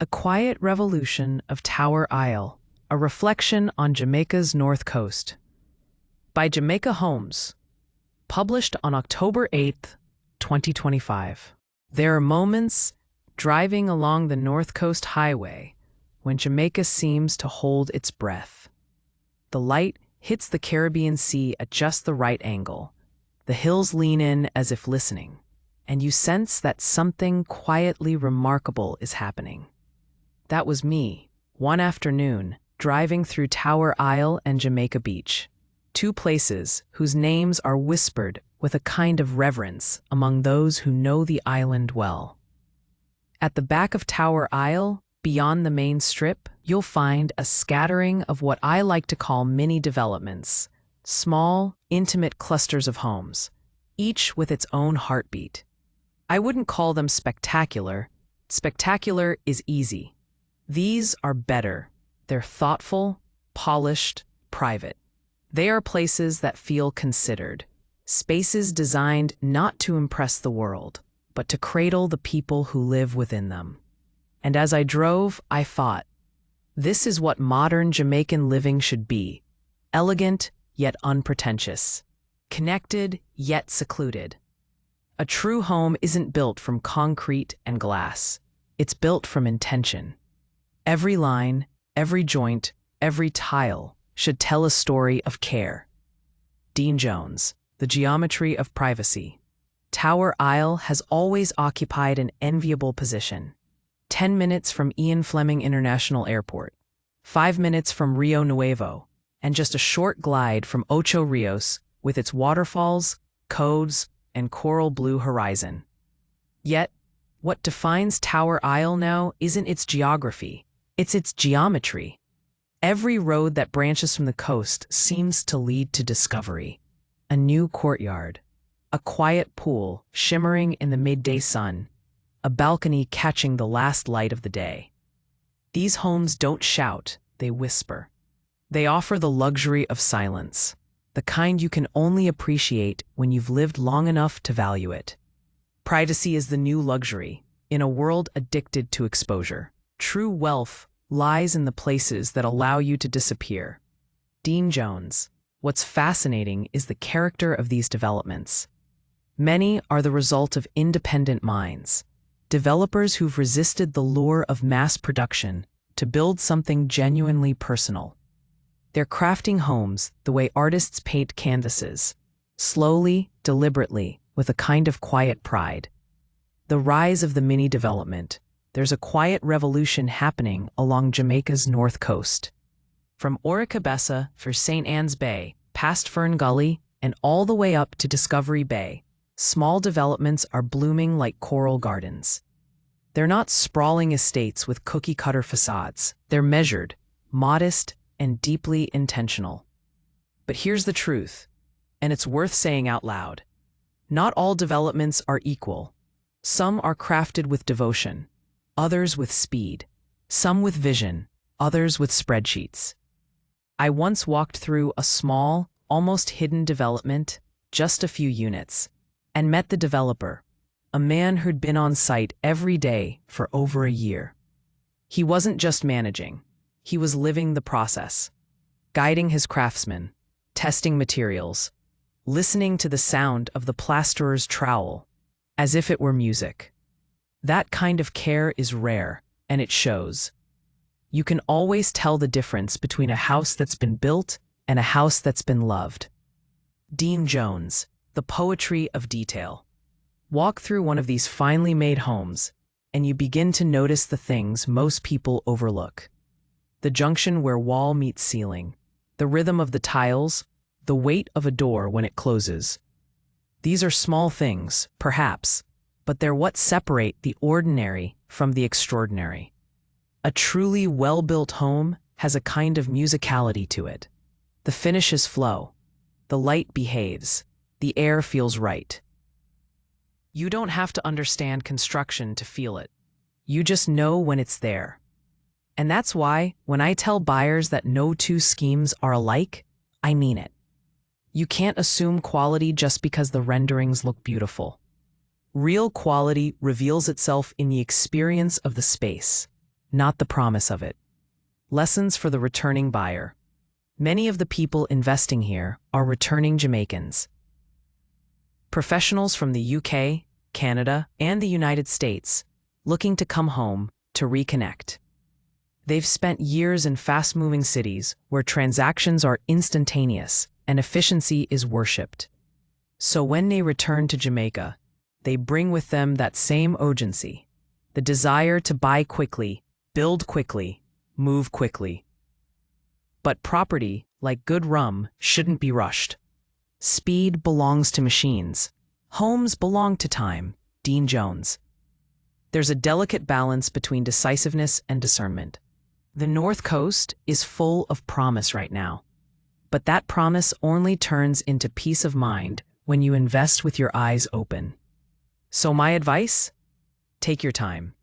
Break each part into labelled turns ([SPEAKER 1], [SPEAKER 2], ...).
[SPEAKER 1] A Quiet Revolution of Tower Isle, a reflection on Jamaica's north coast. By Jamaica Homes, published on October 8th, 2025. There are moments driving along the North Coast Highway when Jamaica seems to hold its breath. The light hits the Caribbean Sea at just the right angle. The hills lean in as if listening, and you sense that something quietly remarkable is happening. That was me, one afternoon, driving through Tower Isle and Jamaica Beach, two places whose names are whispered with a kind of reverence among those who know the island well. At the back of Tower Isle, beyond the main strip, you'll find a scattering of what I like to call mini developments, small, intimate clusters of homes, each with its own heartbeat. I wouldn't call them spectacular. Spectacular is easy. These are better. They're thoughtful, polished, private. They are places that feel considered, spaces designed not to impress the world, but to cradle the people who live within them. And as I drove, I thought, this is what modern Jamaican living should be: elegant yet unpretentious, connected yet secluded. A true home isn't built from concrete and glass. It's built from intention. Every line, every joint, every tile should tell a story of care. Dean Jones, The Geometry of Privacy. Tower Isle has always occupied an enviable position. 10 minutes from Ian Fleming International Airport, 5 minutes from Rio Nuevo, and just a short glide from Ocho Rios with its waterfalls, coves, and coral blue horizon. Yet, what defines Tower Isle now isn't its geography, it's its geometry. Every road that branches from the coast seems to lead to discovery. A new courtyard, a quiet pool shimmering in the midday sun, a balcony catching the last light of the day. These homes don't shout, they whisper. They offer the luxury of silence, the kind you can only appreciate when you've lived long enough to value it. Privacy is the new luxury in a world addicted to exposure. True wealth lies in the places that allow you to disappear. Dean Jones. What's fascinating is the character of these developments. Many are the result of independent minds, developers who've resisted the lure of mass production to build something genuinely personal. They're crafting homes the way artists paint canvases, slowly, deliberately, with a kind of quiet pride. The rise of the mini development. There's a quiet revolution happening along Jamaica's north coast. From Oricabessa for St. Anne's Bay, past Fern Gully, and all the way up to Discovery Bay, small developments are blooming like coral gardens. They're not sprawling estates with cookie-cutter facades. They're measured, modest, and deeply intentional. But here's the truth, and it's worth saying out loud. Not all developments are equal. Some are crafted with devotion, others with speed, some with vision, others with spreadsheets. I once walked through a small, almost hidden development, just a few units, and met the developer, a man who'd been on site every day for over a year. He wasn't just managing, he was living the process, guiding his craftsmen, testing materials, listening to the sound of the plasterer's trowel, as if it were music. That kind of care is rare, and it shows. You can always tell the difference between a house that's been built and a house that's been loved. Dean Jones, The Poetry of Detail. Walk through one of these finely made homes, and you begin to notice the things most people overlook. The junction where wall meets ceiling, the rhythm of the tiles, the weight of a door when it closes. These are small things, perhaps, but they're what separate the ordinary from the extraordinary. A truly well-built home has a kind of musicality to it. The finishes flow, the light behaves, the air feels right. You don't have to understand construction to feel it. You just know when it's there. And that's why, when I tell buyers that no two schemes are alike, I mean it. You can't assume quality just because the renderings look beautiful. Real quality reveals itself in the experience of the space, not the promise of it. Lessons for the returning buyer. Many of the people investing here are returning Jamaicans. Professionals from the UK, Canada, and the United States looking to come home to reconnect. They've spent years in fast-moving cities where transactions are instantaneous and efficiency is worshipped. So when they return to Jamaica, they bring with them that same urgency, the desire to buy quickly, build quickly, move quickly. But property, like good rum, shouldn't be rushed. Speed belongs to machines. Homes belong to time. Dean Jones. There's a delicate balance between decisiveness and discernment. The North Coast is full of promise right now. But that promise only turns into peace of mind when you invest with your eyes open. So my advice? Take your time.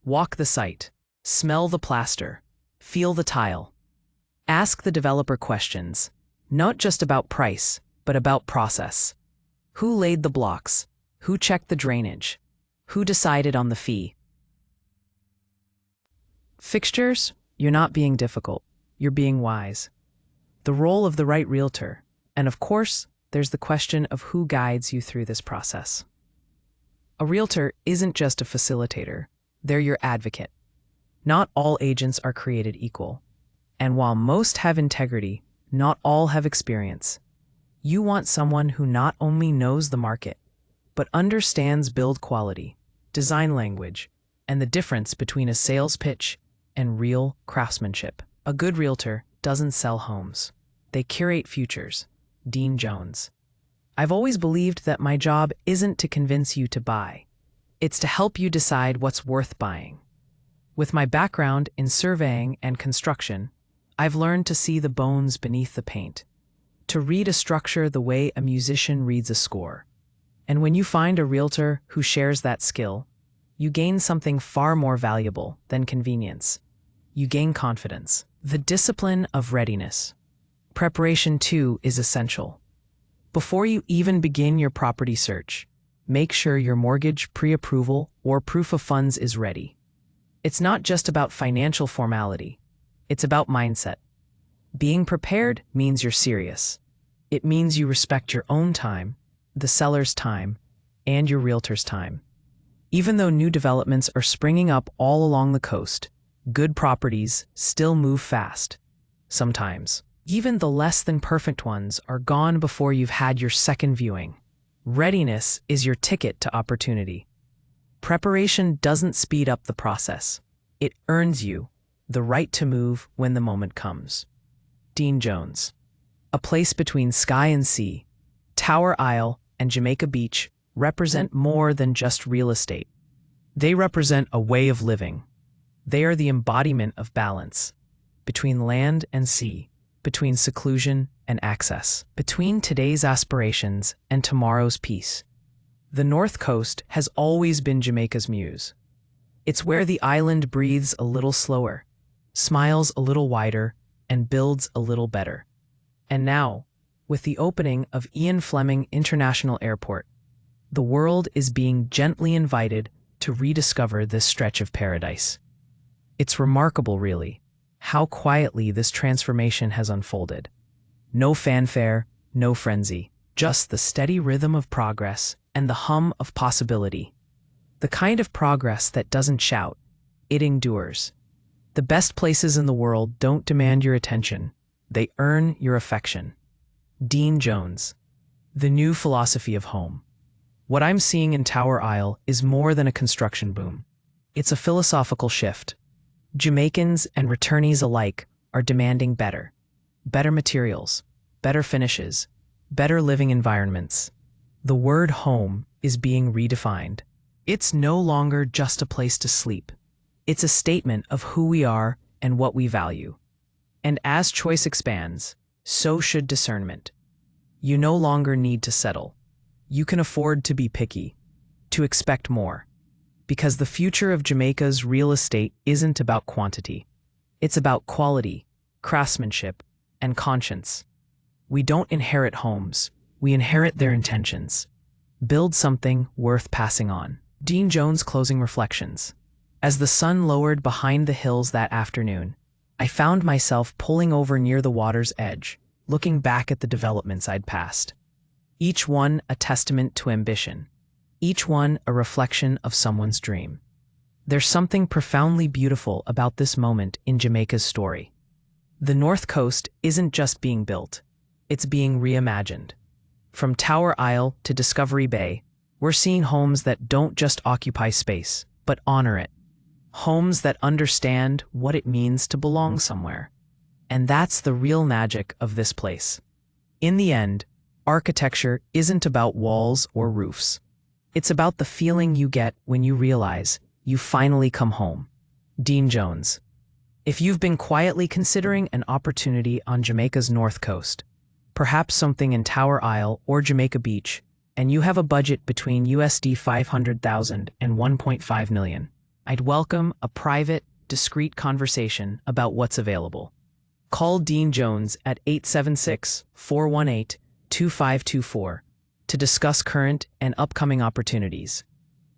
[SPEAKER 1] Walk the site. Smell the plaster. Feel the tile. Ask the developer questions, not just about price, but about process. Who laid the blocks? Who checked the drainage? Who decided on the fee? Fixtures? You're not being difficult. You're being wise. The role of the right realtor. And of course, there's the question of who guides you through this process. A realtor isn't just a facilitator. They're your advocate. Not all agents are created equal. And while most have integrity, not all have experience. You want someone who not only knows the market, but understands build quality, design language, and the difference between a sales pitch and real craftsmanship. A good realtor doesn't sell homes. They curate futures. Dean Jones. I've always believed that my job isn't to convince you to buy. It's to help you decide what's worth buying. With my background in surveying and construction, I've learned to see the bones beneath the paint, to read a structure the way a musician reads a score. And when you find a realtor who shares that skill, you gain something far more valuable than convenience. You gain confidence, the discipline of readiness. Preparation, too, is essential. Before you even begin your property search, make sure your mortgage pre-approval or proof of funds is ready. It's not just about financial formality. It's about mindset. Being prepared means you're serious. It means you respect your own time, the seller's time, and your realtor's time. Even though new developments are springing up all along the coast, good properties still move fast. Sometimes, even the less than perfect ones are gone before you've had your second viewing. Readiness is your ticket to opportunity. Preparation doesn't speed up the process. It earns you the right to move when the moment comes. Dean Jones. A place between sky and sea, Tower Isle and Jamaica Beach represent more than just real estate. They represent a way of living. They are the embodiment of balance between land and sea, between seclusion and access, between today's aspirations and tomorrow's peace. The North Coast has always been Jamaica's muse. It's where the island breathes a little slower, smiles a little wider, and builds a little better. And now, with the opening of Ian Fleming International Airport, the world is being gently invited to rediscover this stretch of paradise. It's remarkable, really, how quietly this transformation has unfolded. No fanfare, no frenzy, just the steady rhythm of progress and the hum of possibility. The kind of progress that doesn't shout, it endures. The best places in the world don't demand your attention, they earn your affection. Dean Jones. The new philosophy of home. What I'm seeing in Tower Isle is more than a construction boom. It's a philosophical shift. Jamaicans and returnees alike are demanding better. Better materials, better finishes, better living environments. The word home is being redefined. It's no longer just a place to sleep. It's a statement of who we are and what we value. And as choice expands, so should discernment. You no longer need to settle. You can afford to be picky, to expect more. Because the future of Jamaica's real estate isn't about quantity. It's about quality, craftsmanship, and conscience. We don't inherit homes, we inherit their intentions. Build something worth passing on. Dean Jones' closing reflections. As the sun lowered behind the hills that afternoon, I found myself pulling over near the water's edge, looking back at the developments I'd passed. Each one a testament to ambition, each one a reflection of someone's dream. There's something profoundly beautiful about this moment in Jamaica's story. The North Coast isn't just being built, it's being reimagined. From Tower Isle to Discovery Bay, we're seeing homes that don't just occupy space, but honor it. Homes that understand what it means to belong somewhere. And that's the real magic of this place. In the end, architecture isn't about walls or roofs. It's about the feeling you get when you realize you finally come home. Dean Jones. If you've been quietly considering an opportunity on Jamaica's North Coast, perhaps something in Tower Isle or Jamaica Beach, and you have a budget between USD 500,000 and 1.5 million, I'd welcome a private, discreet conversation about what's available. Call Dean Jones at 876-418-2524 to discuss current and upcoming opportunities.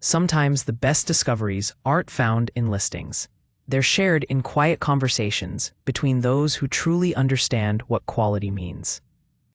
[SPEAKER 1] Sometimes the best discoveries aren't found in listings. They're shared in quiet conversations between those who truly understand what quality means.